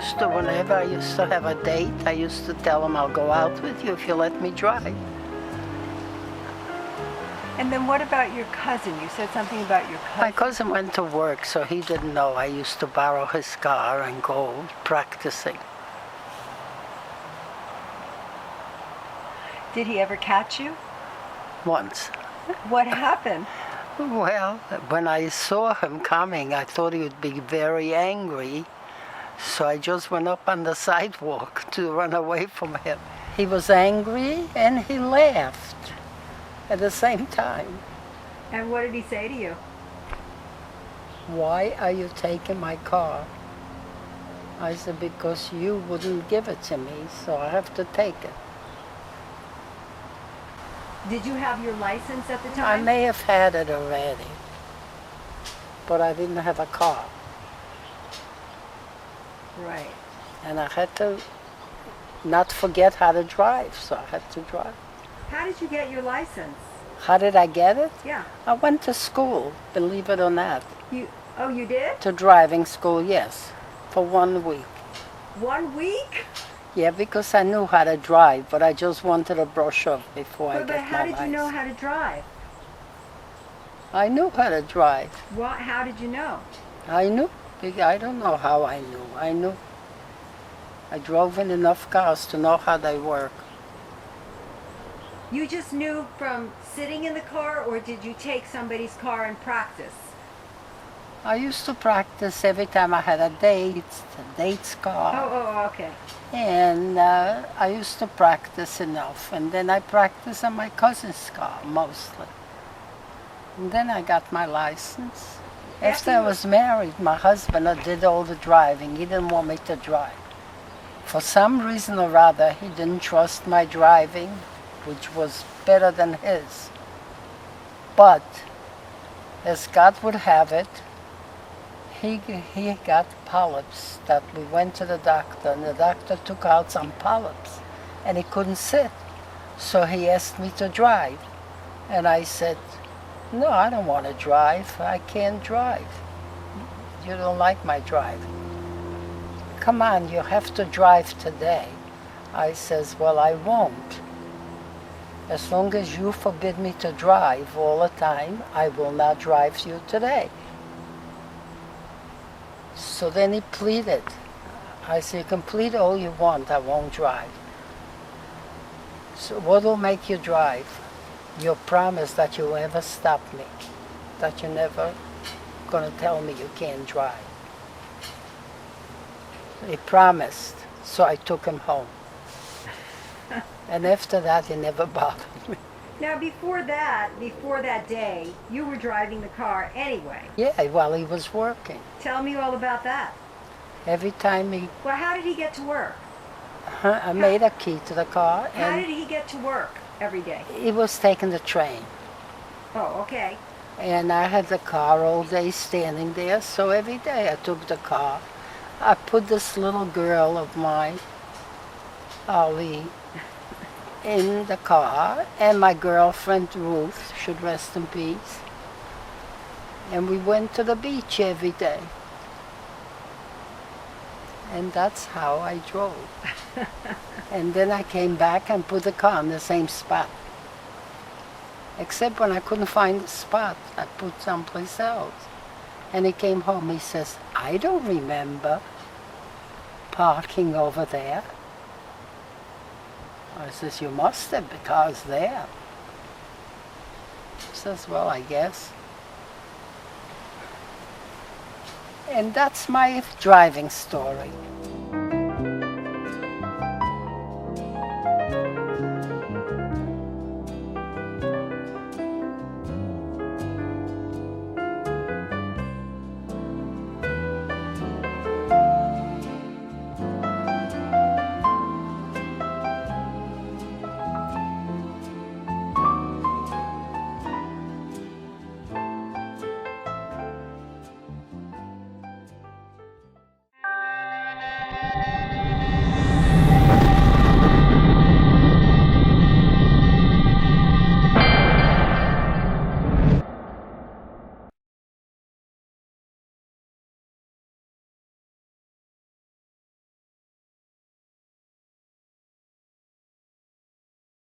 used to, whenever I used to have a date, I used to tell him, I'll go out with you if you let me drive. And then what about your cousin? You said something about your cousin. My cousin went to work, so he didn't know I used to borrow his car and go practicing. Did he ever catch you? Once. What happened? Well, when I saw him coming, I thought he would be very angry, so I just went up on the sidewalk to run away from him. He was angry and he laughed at the same time. And what did he say to you? Why are you taking my car? I said, because you wouldn't give it to me, so I have to take it. Did you have your license at the time? I may have had it already, but I didn't have a car. Right. And I had to not forget how to drive, so I had to drive. How did you get your license? How did I get it? Yeah. I went to school, believe it or not. Oh, you did? To driving school, yes, for 1 week. 1 week? Yeah, because I knew how to drive, but I just wanted a brush off before I get my license. But how did you know how to drive? I knew how to drive. How did you know? I knew. I don't know how I knew. I knew. I drove in enough cars to know how they work. You just knew from sitting in the car, or did you take somebody's car and practice? I used to practice every time I had a date's car. Oh, okay. And I used to practice enough. And then I practiced on my cousin's car, mostly. And then I got my license. After I was married, my husband did all the driving. He didn't want me to drive. For some reason or other, he didn't trust my driving, which was better than his. But, as God would have it, he got polyps that we went to the doctor, and the doctor took out some polyps, and he couldn't sit. So he asked me to drive. And I said, no, I don't want to drive. I can't drive. You don't like my driving. Come on, you have to drive today. I says, well, I won't. As long as you forbid me to drive all the time, I will not drive you today. So then he pleaded. I said, you can plead all you want, I won't drive. So what will make you drive? Your promise that you'll never stop me, that you're never going to tell me you can't drive. He promised, so I took him home. And after that, he never bothered me. Now, before that day, you were driving the car anyway. Yeah, while he was working. Tell me all about that. Every time he... Well, how did he get to work? I made a key to the car. How did he get to work every day? He was taking the train. Oh, okay. And I had the car all day standing there, so every day I took the car. I put this little girl of mine, Arlene, in the car, and my girlfriend Ruth, should rest in peace. And we went to the beach every day. And that's how I drove. And then I came back and put the car in the same spot. Except when I couldn't find the spot, I put someplace else. And he came home, he says, I don't remember parking over there. I says, you must have, because there. He says, well, I guess. And that's my driving story.